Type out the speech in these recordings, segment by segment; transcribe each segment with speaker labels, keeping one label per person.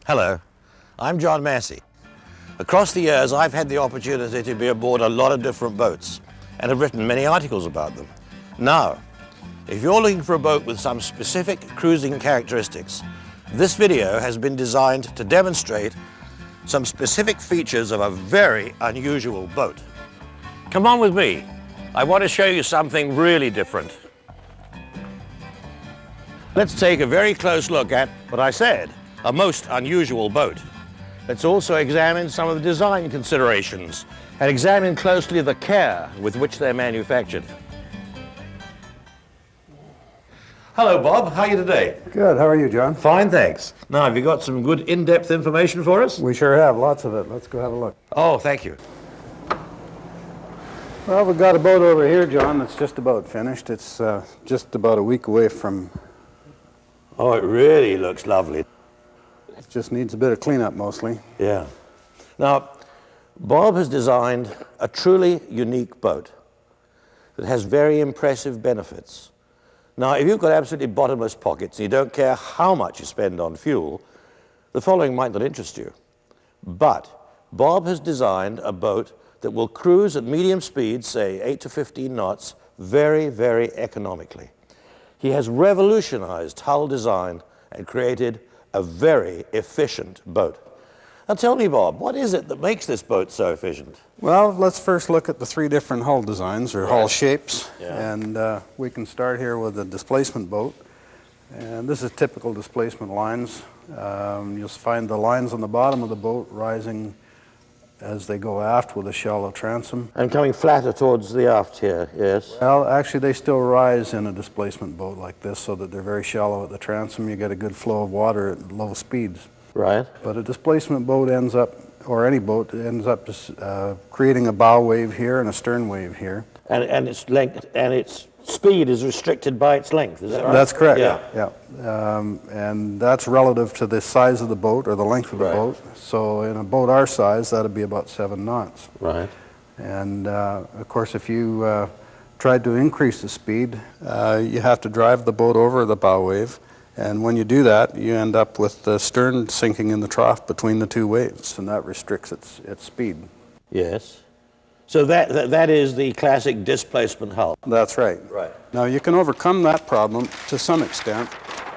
Speaker 1: Hello, I'm John Massey. Across the years, I've had the opportunity to be aboard a lot of different boats and have written many articles about them. Now, if you're looking for a boat with some specific cruising characteristics, this video has been designed to demonstrate some specific features of a very unusual boat. Come on with me. I want to show you something really different. Let's take a very close look at what I said, a most unusual boat. Let's also examine some of the design considerations and examine closely the care with which they're manufactured. Hello, Bob. How are you today?
Speaker 2: Good. How are you, John?
Speaker 1: Fine, thanks. Now, have you got some good in-depth information for us?
Speaker 2: We sure have. Lots of it. Let's go have a look.
Speaker 1: Oh, thank you.
Speaker 2: Well, we've got a boat over here, John, that's just about finished. It's just about a week away from...
Speaker 1: Oh, it really looks lovely.
Speaker 2: It just needs a bit of cleanup, mostly.
Speaker 1: Yeah. Now, Bob has designed a truly unique boat that has very impressive benefits. Now, if you've got absolutely bottomless pockets and you don't care how much you spend on fuel, the following might not interest you. But Bob has designed a boat that will cruise at medium speeds, say 8 to 15 knots, very, very economically. He has revolutionized hull design and created a very efficient boat. Now tell me, Bob, what is it that makes this boat so efficient?
Speaker 2: Well, let's first look at the three different hull designs, or hull shapes.
Speaker 1: Yeah.
Speaker 2: And we can start here with a displacement boat. And this is typical displacement lines. You'll find the lines on the bottom of the boat rising as they go aft with a shallow transom.
Speaker 1: And coming flatter towards the aft here, yes?
Speaker 2: Well, actually they still rise in a displacement boat like this so that they're very shallow at the transom. You get a good flow of water at low speeds.
Speaker 1: Right.
Speaker 2: But a displacement boat ends up, or any boat, ends up creating a bow wave here and a stern wave here.
Speaker 1: And its length and its speed is restricted by its length, is that right?
Speaker 2: That's correct.
Speaker 1: Yeah.
Speaker 2: And that's relative to the size of the boat or the length of the boat. So in a boat our size, that'd be about 7 knots.
Speaker 1: Right.
Speaker 2: And of course, if you tried to increase the speed, you have to drive the boat over the bow wave. And when you do that, you end up with the stern sinking in the trough between the two waves, and that restricts its speed.
Speaker 1: Yes. So that is the classic displacement hull.
Speaker 2: That's right.
Speaker 1: Right.
Speaker 2: Now you can overcome that problem to some extent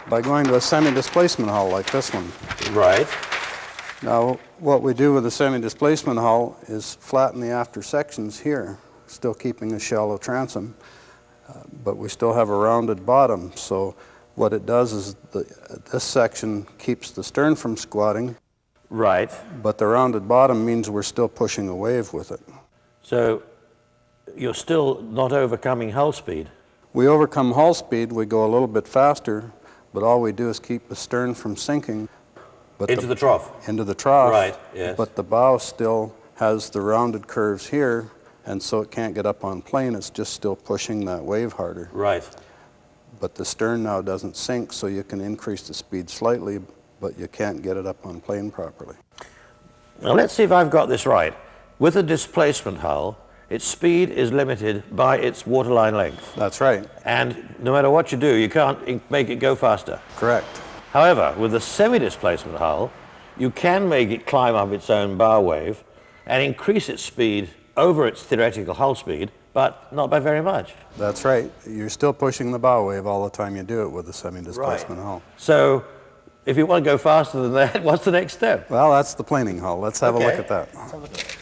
Speaker 2: by going to a semi-displacement hull like this one.
Speaker 1: Right.
Speaker 2: Now what we do with a semi-displacement hull is flatten the after sections here, still keeping a shallow transom, but we still have a rounded bottom. So what it does is this section keeps the stern from squatting.
Speaker 1: Right.
Speaker 2: But the rounded bottom means we're still pushing a wave with it.
Speaker 1: So you're still not overcoming hull speed?
Speaker 2: We overcome hull speed, we go a little bit faster, but all we do is keep the stern from sinking. But
Speaker 1: into the trough?
Speaker 2: Into the trough.
Speaker 1: Right, yes.
Speaker 2: But the bow still has the rounded curves here, and so it can't get up on plane, it's just still pushing that wave harder.
Speaker 1: Right.
Speaker 2: But the stern now doesn't sink, so you can increase the speed slightly, but you can't get it up on plane properly.
Speaker 1: Now let's see if I've got this right. With a displacement hull, its speed is limited by its waterline length.
Speaker 2: That's right.
Speaker 1: And no matter what you do, you can't make it go faster.
Speaker 2: Correct.
Speaker 1: However, with a semi-displacement hull, you can make it climb up its own bow wave and increase its speed over its theoretical hull speed, but not by very much.
Speaker 2: That's right. You're still pushing the bow wave all the time you do it with a semi-displacement hull.
Speaker 1: So if you want to go faster than that, what's the next step?
Speaker 2: Well, that's the planing hull. Let's have a look at that.
Speaker 1: Let's have a look.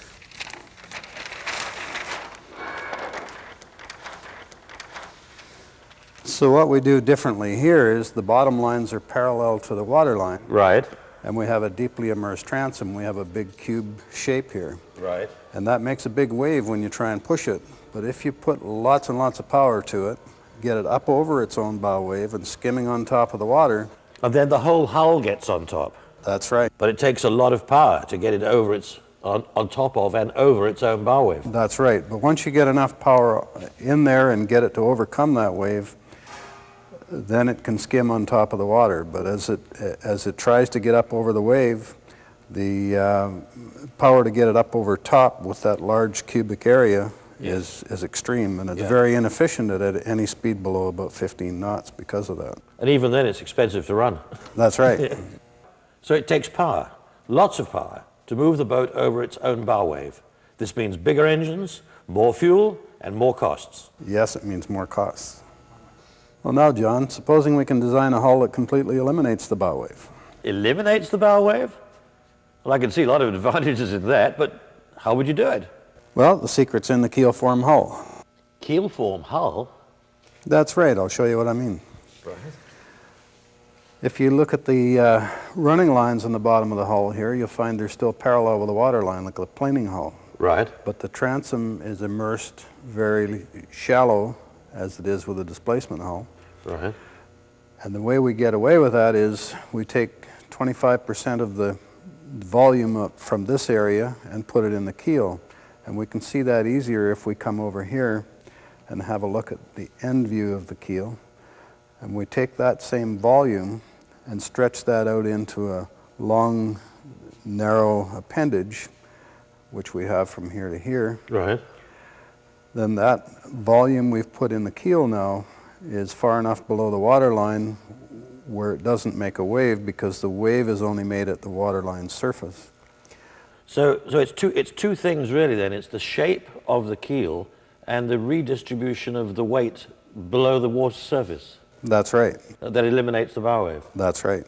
Speaker 2: So what we do differently here is the bottom lines are parallel to the water line.
Speaker 1: Right.
Speaker 2: And we have a deeply immersed transom. We have a big cube shape here.
Speaker 1: Right.
Speaker 2: And that makes a big wave when you try and push it. But if you put lots and lots of power to it, get it up over its own bow wave and skimming on top of the water.
Speaker 1: And then the whole hull gets on top.
Speaker 2: That's right.
Speaker 1: But it takes a lot of power to get it over its, on top of and over its own bow wave.
Speaker 2: That's right. But once you get enough power in there and get it to overcome that wave, then it can skim on top of the water. But as it tries to get up over the wave, the power to get it up over top with that large cubic area is extreme, and it's very inefficient at any speed below about 15 knots because of that.
Speaker 1: And even then it's expensive to run.
Speaker 2: That's right.
Speaker 1: So it takes power, lots of power, to move the boat over its own bow wave. This means bigger engines, more fuel, and more costs.
Speaker 2: Yes, it means more costs. Well now, John, supposing we can design a hull that completely eliminates the bow wave.
Speaker 1: Eliminates the bow wave? Well, I can see a lot of advantages in that, but how would you do it?
Speaker 2: Well, the secret's in the keel-form hull.
Speaker 1: Keel-form hull?
Speaker 2: That's right, I'll show you what I mean.
Speaker 1: Right.
Speaker 2: If you look at the running lines on the bottom of the hull here, you'll find they're still parallel with the water line, like a planing hull.
Speaker 1: Right.
Speaker 2: But the transom is immersed very shallow, as it is with a displacement hull.
Speaker 1: Right.
Speaker 2: And the way we get away with that is we take 25% of the volume up from this area and put it in the keel. And we can see that easier if we come over here and have a look at the end view of the keel. And we take that same volume and stretch that out into a long, narrow appendage, which we have from here to here.
Speaker 1: Right.
Speaker 2: Then that volume we've put in the keel now is far enough below the water line where it doesn't make a wave, because the wave is only made at the waterline surface.
Speaker 1: So it's two things really then. It's the shape of the keel and the redistribution of the weight below the water surface.
Speaker 2: That's right.
Speaker 1: That eliminates the bow wave.
Speaker 2: That's right.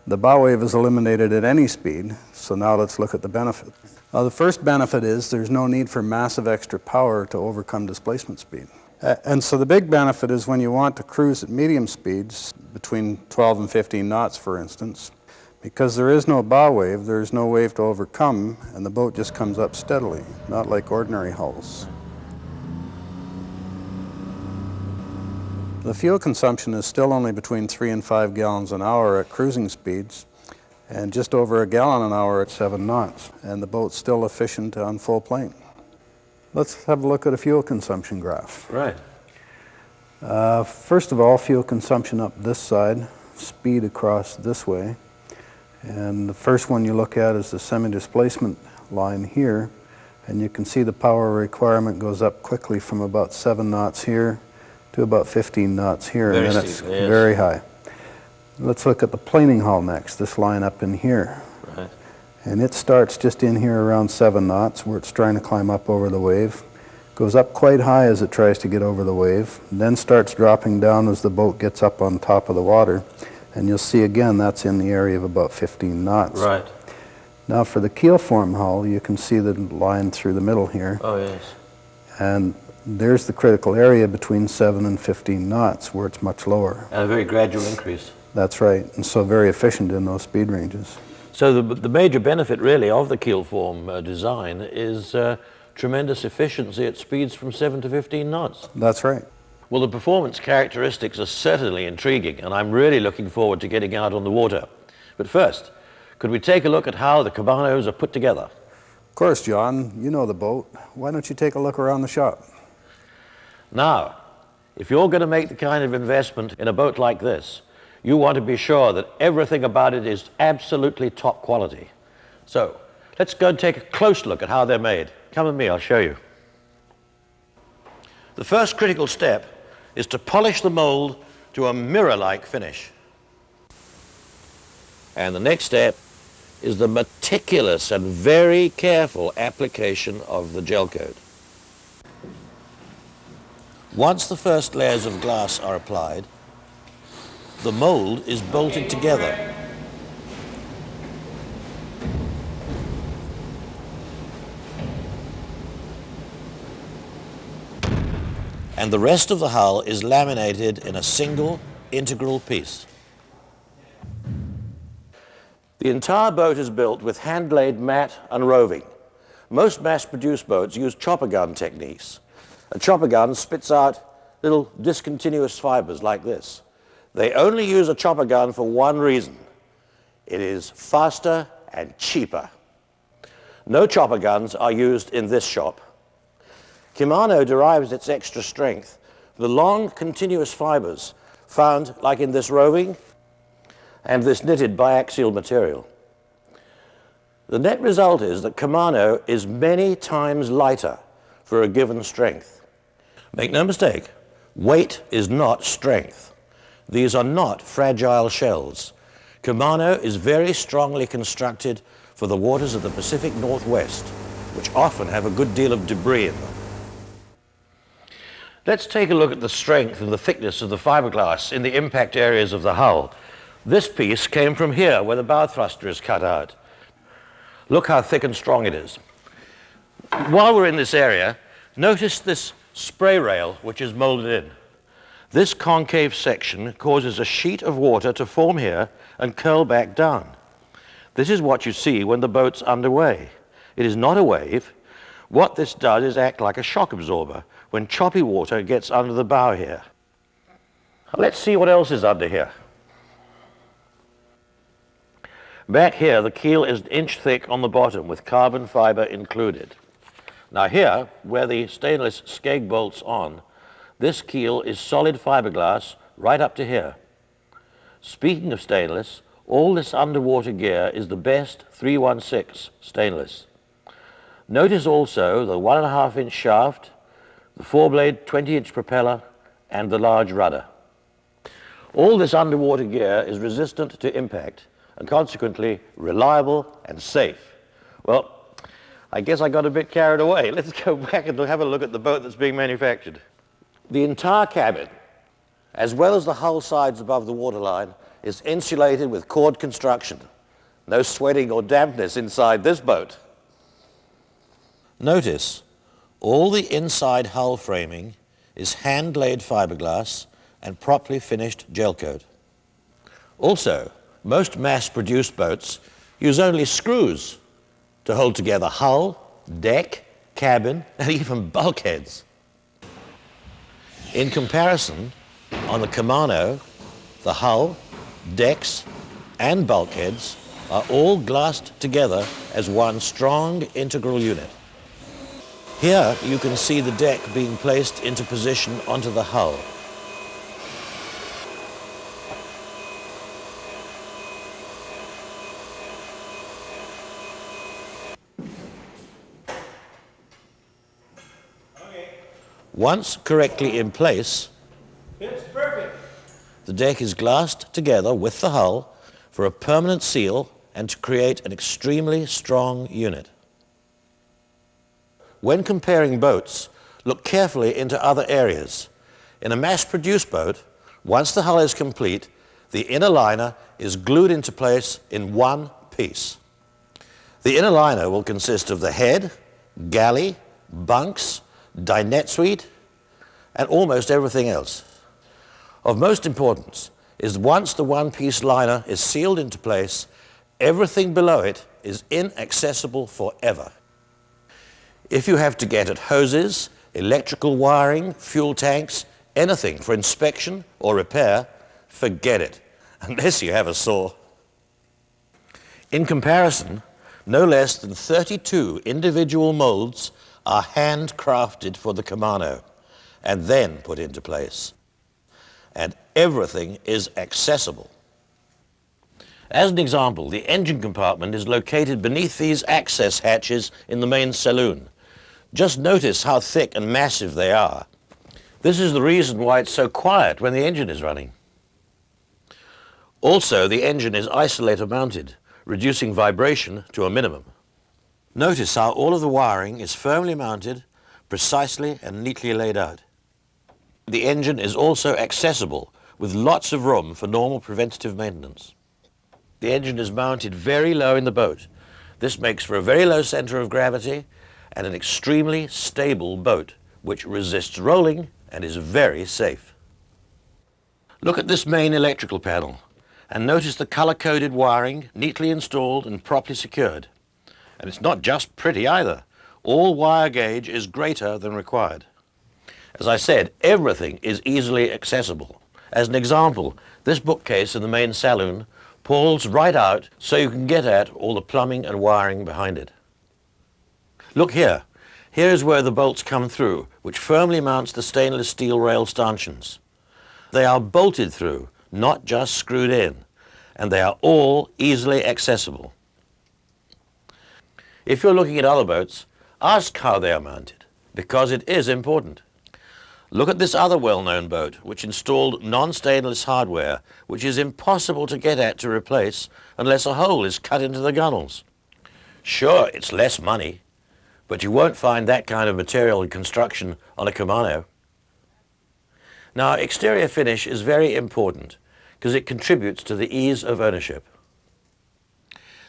Speaker 2: The bow wave is eliminated at any speed, so now let's look at the benefit. The first benefit is there's no need for massive extra power to overcome displacement speed. And so the big benefit is when you want to cruise at medium speeds, between 12 and 15 knots for instance, because there is no bow wave, there's no wave to overcome, and the boat just comes up steadily, not like ordinary hulls. The fuel consumption is still only between 3 and 5 gallons an hour at cruising speeds, and just over a gallon an hour at 7 knots, and the boat's still efficient on full plane. Let's have a look at a fuel consumption graph.
Speaker 1: Right.
Speaker 2: First of all, fuel consumption up this side, speed across this way. And the first one you look at is the semi-displacement line here, and you can see the power requirement goes up quickly from about 7 knots here to about 15 knots here, and then it's very high. Let's look at the planing hull next, this line up in here.
Speaker 1: Right.
Speaker 2: And it starts just in here around 7 knots where it's trying to climb up over the wave. Goes up quite high as it tries to get over the wave, and then starts dropping down as the boat gets up on top of the water. And you'll see again that's in the area of about 15 knots.
Speaker 1: Right.
Speaker 2: Now for the keel-form hull, you can see the line through the middle here.
Speaker 1: Oh, yes.
Speaker 2: And there's the critical area between 7 and 15 knots where it's much lower.
Speaker 1: And a very gradual increase.
Speaker 2: That's right, and so very efficient in those speed ranges.
Speaker 1: So the major benefit really of the keel-form design is tremendous efficiency at speeds from 7 to 15 knots.
Speaker 2: That's right.
Speaker 1: Well, the performance characteristics are certainly intriguing, and I'm really looking forward to getting out on the water. But first, could we take a look at how the Camanos are put together?
Speaker 2: Of course, John, you know the boat. Why don't you take a look around the shop?
Speaker 1: Now, if you're going to make the kind of investment in a boat like this, you want to be sure that everything about it is absolutely top quality. So, let's go and take a close look at how they're made. Come with me, I'll show you. The first critical step is to polish the mold to a mirror-like finish. And the next step is the meticulous and very careful application of the gel coat. Once the first layers of glass are applied, the mold is bolted together. And the rest of the hull is laminated in a single integral piece. The entire boat is built with hand-laid mat and roving. Most mass-produced boats use chopper gun techniques. A chopper gun spits out little discontinuous fibers like this. They only use a chopper gun for one reason. It is faster and cheaper. No chopper guns are used in this shop. Camano derives its extra strength from the long continuous fibers found like in this roving and this knitted biaxial material. The net result is that Camano is many times lighter for a given strength. Make no mistake, weight is not strength. These are not fragile shells. Camano is very strongly constructed for the waters of the Pacific Northwest, which often have a good deal of debris in them. Let's take a look at the strength and the thickness of the fiberglass in the impact areas of the hull. This piece came from here, where the bow thruster is cut out. Look how thick and strong it is. While we're in this area, notice this spray rail which is molded in. This concave section causes a sheet of water to form here and curl back down. This is what you see when the boat's underway. It is not a wave. What this does is act like a shock absorber when choppy water gets under the bow here. Let's see what else is under here. Back here, the keel is an inch thick on the bottom with carbon fiber included. Now here, where the stainless skeg bolts on, this keel is solid fiberglass right up to here. Speaking of stainless, all this underwater gear is the best 316 stainless. Notice also the 1.5-inch shaft, the 4-blade 20-inch propeller, and the large rudder. All this underwater gear is resistant to impact and consequently reliable and safe. Well, I guess I got a bit carried away. Let's go back and have a look at the boat that's being manufactured. The entire cabin, as well as the hull sides above the waterline, is insulated with cord construction. No sweating or dampness inside this boat. Notice, all the inside hull framing is hand-laid fiberglass and properly finished gel coat. Also, most mass-produced boats use only screws to hold together hull, deck, cabin, and even bulkheads. In comparison, on the Camano, the hull, decks, and bulkheads are all glassed together as one strong integral unit. Here you can see the deck being placed into position onto the hull. Once correctly in place,
Speaker 3: It's perfect.
Speaker 1: the deck is glassed together with the hull for a permanent seal and to create an extremely strong unit. When comparing boats, look carefully into other areas. In a mass-produced boat, once the hull is complete, the inner liner is glued into place in one piece. The inner liner will consist of the head, galley, bunks, dinette suite, and almost everything else. Of most importance is once the one-piece liner is sealed into place, everything below it is inaccessible forever. If you have to get at hoses, electrical wiring, fuel tanks, anything for inspection or repair, forget it, unless you have a saw. In comparison, no less than 32 individual molds are handcrafted for the Camano and then put into place. And everything is accessible. As an example, the engine compartment is located beneath these access hatches in the main saloon. Just notice how thick and massive they are. This is the reason why it's so quiet when the engine is running. Also, the engine is isolator mounted, reducing vibration to a minimum. Notice how all of the wiring is firmly mounted, precisely and neatly laid out. The engine is also accessible with lots of room for normal preventative maintenance. The engine is mounted very low in the boat. This makes for a very low center of gravity and an extremely stable boat, which resists rolling and is very safe. Look at this main electrical panel and notice the color-coded wiring neatly installed and properly secured. And it's not just pretty either. All wire gauge is greater than required. As I said, everything is easily accessible. As an example, this bookcase in the main saloon pulls right out so you can get at all the plumbing and wiring behind it. Look here. Here is where the bolts come through, which firmly mounts the stainless steel rail stanchions. They are bolted through, not just screwed in, and they are all easily accessible. If you're looking at other boats, ask how they are mounted, because it is important. Look at this other well-known boat, which installed non-stainless hardware, which is impossible to get at to replace unless a hole is cut into the gunnels. Sure, it's less money, but you won't find that kind of material and construction on a Camano. Now, exterior finish is very important because it contributes to the ease of ownership.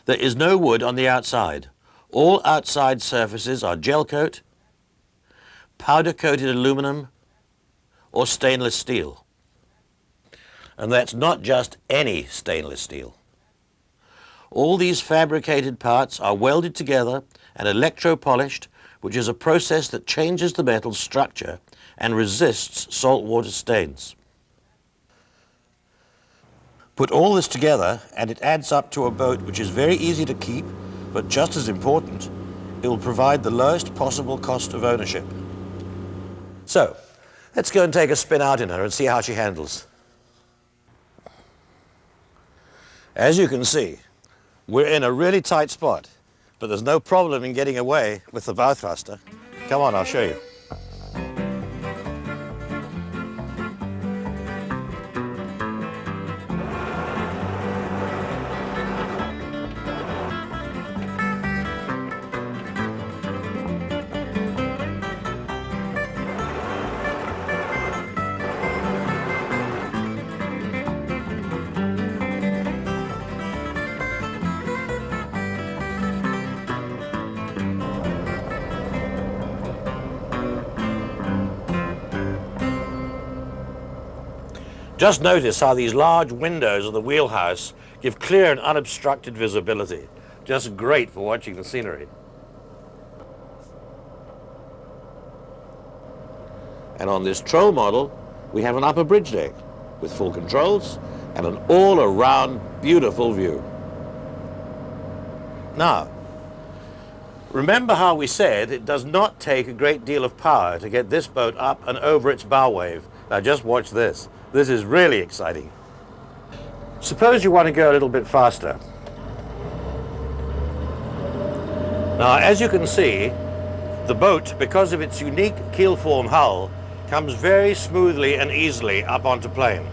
Speaker 1: There is no wood on the outside. All outside surfaces are gel coat, powder-coated aluminum, or stainless steel. And that's not just any stainless steel. All these fabricated parts are welded together and electro-polished, which is a process that changes the metal's structure and resists saltwater stains. Put all this together and it adds up to a boat which is very easy to keep, but just as important, it will provide the lowest possible cost of ownership. So, let's go and take a spin out in her and see how she handles. As you can see, we're in a really tight spot, but there's no problem in getting away with the bow thruster. Come on, I'll show you. Just notice how these large windows of the wheelhouse give clear and unobstructed visibility. Just great for watching the scenery. And on this troll model, we have an upper bridge deck with full controls and an all-around beautiful view. Now, remember how we said it does not take a great deal of power to get this boat up and over its bow wave. Now just watch this. This is really exciting. Suppose you want to go a little bit faster. Now, as you can see, the boat, because of its unique keel-form hull, comes very smoothly and easily up onto plane.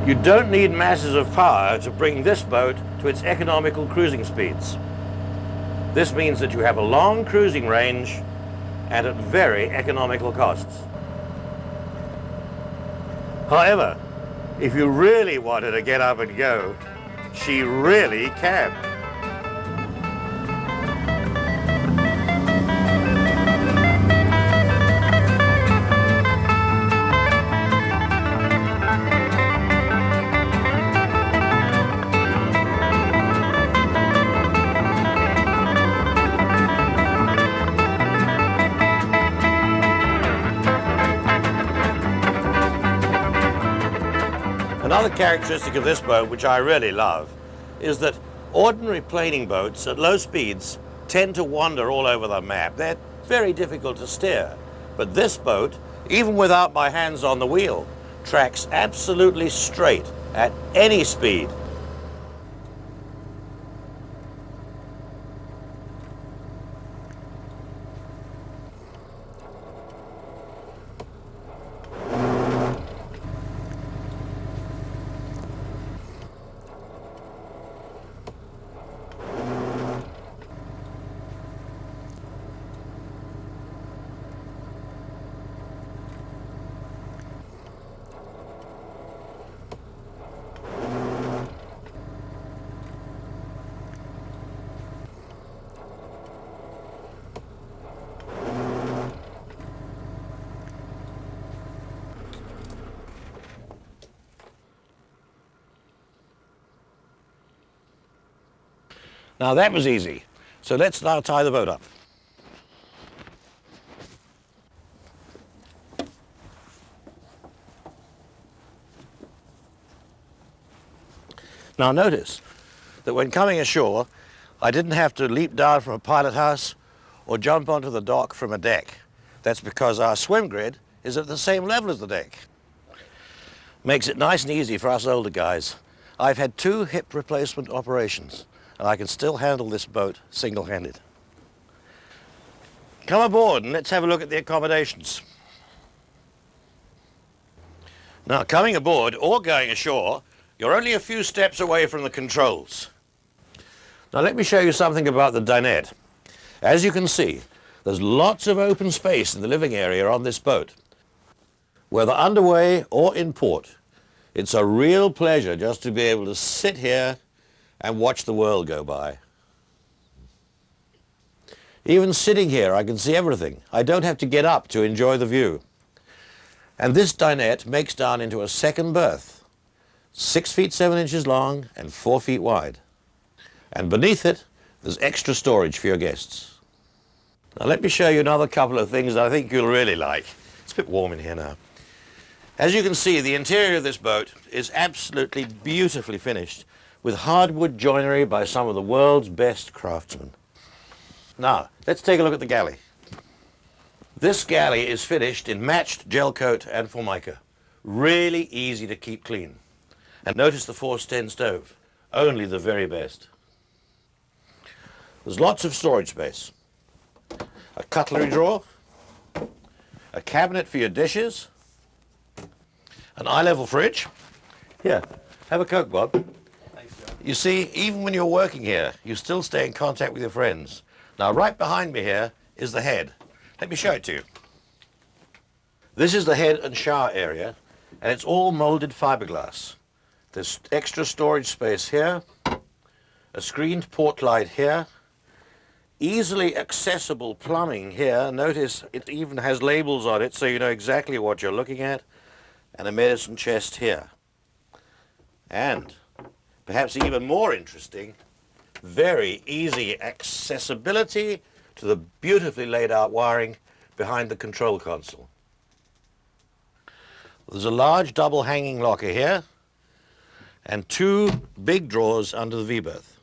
Speaker 1: You don't need masses of power to bring this boat to its economical cruising speeds. This means that you have a long cruising range and at very economical costs. However, if you really wanted to get up and go, she really can. Another characteristic of this boat, which I really love, is that ordinary planing boats at low speeds tend to wander all over the map. They're very difficult to steer. But this boat, even without my hands on the wheel, tracks absolutely straight at any speed. Now that was easy. So let's now tie the boat up. Now notice that when coming ashore, I didn't have to leap down from a pilot house or jump onto the dock from a deck. That's because our swim grid is at the same level as the deck. Makes it nice and easy for us older guys. I've had 2 hip replacement operations, and I can still handle this boat single-handed. Come aboard and let's have a look at the accommodations. Now, coming aboard or going ashore, you're only a few steps away from the controls. Now, let me show you something about the dinette. As you can see, there's lots of open space in the living area on this boat. Whether underway or in port, it's a real pleasure just to be able to sit here and watch the world go by. Even sitting here, I can see everything. I don't have to get up to enjoy the view. And this dinette makes down into a second berth, 6 feet 7 inches long and 4 feet wide. And beneath it, there's extra storage for your guests. Now let me show you another couple of things that I think you'll really like. It's a bit warm in here now. As you can see, the interior of this boat is absolutely beautifully finished with hardwood joinery by some of the world's best craftsmen. Now, let's take a look at the galley. This galley is finished in matched gel coat and formica. Really easy to keep clean. And notice the 4-sten stove, only the very best. There's lots of storage space. A cutlery drawer, a cabinet for your dishes, an eye-level fridge. Here, have a Coke, Bob.
Speaker 3: Thanks, John.
Speaker 1: You see, even when you're working here, you still stay in contact with your friends. Now, right behind me here is the head. Let me show it to you. This is the head and shower area, and it's all molded fiberglass. There's extra storage space here, a screened port light here, easily accessible plumbing here. Notice it even has labels on it so you know exactly what you're looking at, and a medicine chest here. And, perhaps even more interesting, very easy accessibility to the beautifully laid out wiring behind the control console. There's a large double hanging locker here and 2 big drawers under the V-berth.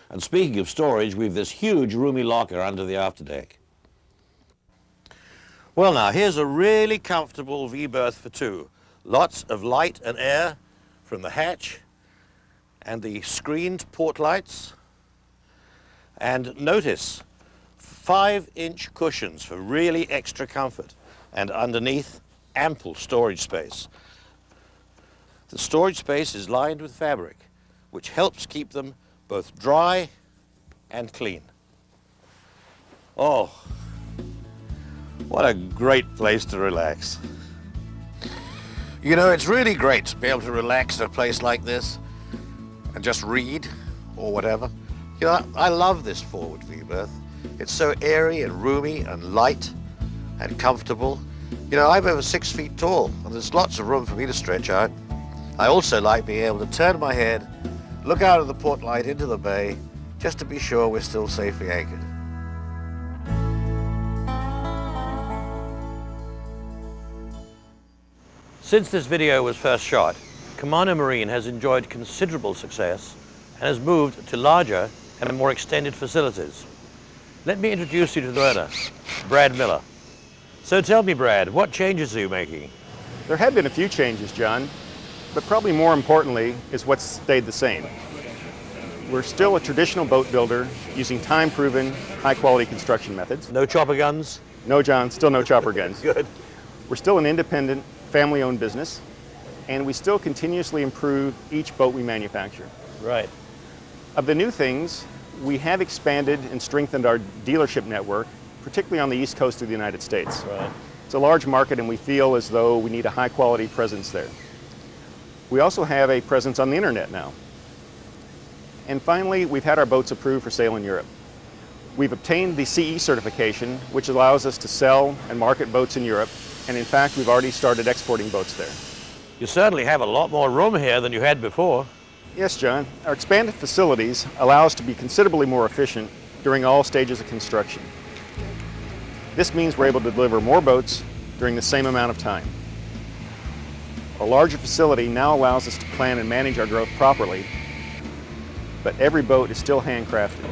Speaker 1: And speaking of storage, we've this huge roomy locker under the afterdeck. Well now, here's a really comfortable V-berth for 2. Lots of light and air from the hatch and the screened port lights. And notice, 5-inch cushions for really extra comfort, and underneath, ample storage space. The storage space is lined with fabric, which helps keep them both dry and clean. Oh, what a great place to relax. You know, it's really great to be able to relax at a place like this and just read or whatever. You know, I love this forward V-berth. It's so airy and roomy and light and comfortable. You know, I'm over 6 feet tall and there's lots of room for me to stretch out. I also like being able to turn my head, look out of the port light into the bay, just to be sure we're still safely anchored. Since this video was first shot, Camano Marine has enjoyed considerable success and has moved to larger and more extended facilities. Let me introduce you to the owner, Brad Miller. So tell me, Brad, what changes are you making?
Speaker 3: There have been a few changes, John, but probably more importantly is what's stayed the same. We're still a traditional boat builder using time-proven, high-quality construction methods.
Speaker 1: No chopper guns?
Speaker 3: No, John, still no chopper guns.
Speaker 1: Good.
Speaker 3: We're still an independent, family-owned business, and we still continuously improve each boat we manufacture.
Speaker 1: Right.
Speaker 3: Of the new things, we have expanded and strengthened our dealership network, particularly on the East Coast of the United States.
Speaker 1: Right.
Speaker 3: It's a large market and we feel as though we need a high-quality presence there. We also have a presence on the internet now. And finally, we've had our boats approved for sale in Europe. We've obtained the CE certification, which allows us to sell and market boats in Europe, and in fact, we've already started exporting boats there.
Speaker 1: You certainly have a lot more room here than you had before.
Speaker 3: Yes, John. Our expanded facilities allow us to be considerably more efficient during all stages of construction. This means we're able to deliver more boats during the same amount of time. A larger facility now allows us to plan and manage our growth properly, but every boat is still handcrafted.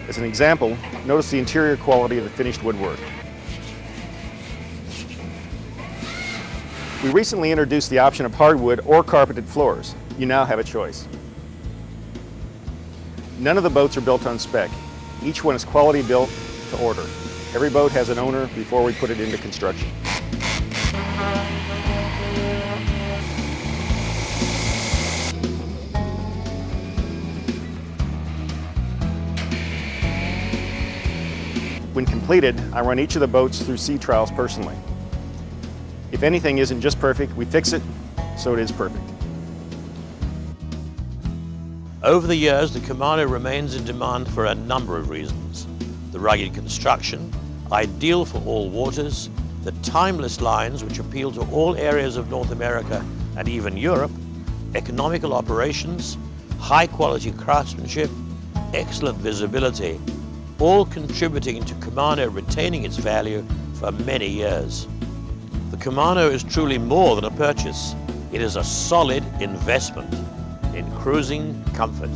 Speaker 3: As an example, notice the interior quality of the finished woodwork. We recently introduced the option of hardwood or carpeted floors. You now have a choice. None of the boats are built on spec. Each one is quality built to order. Every boat has an owner before we put it into construction. When completed, I run each of the boats through sea trials personally. If anything isn't just perfect, we fix it so it is perfect.
Speaker 1: Over the years, the Camano remains in demand for a number of reasons. The rugged construction, ideal for all waters, the timeless lines which appeal to all areas of North America and even Europe, economical operations, high quality craftsmanship, excellent visibility, all contributing to Camano retaining its value for many years. The Camano is truly more than a purchase. It is a solid investment in cruising comfort.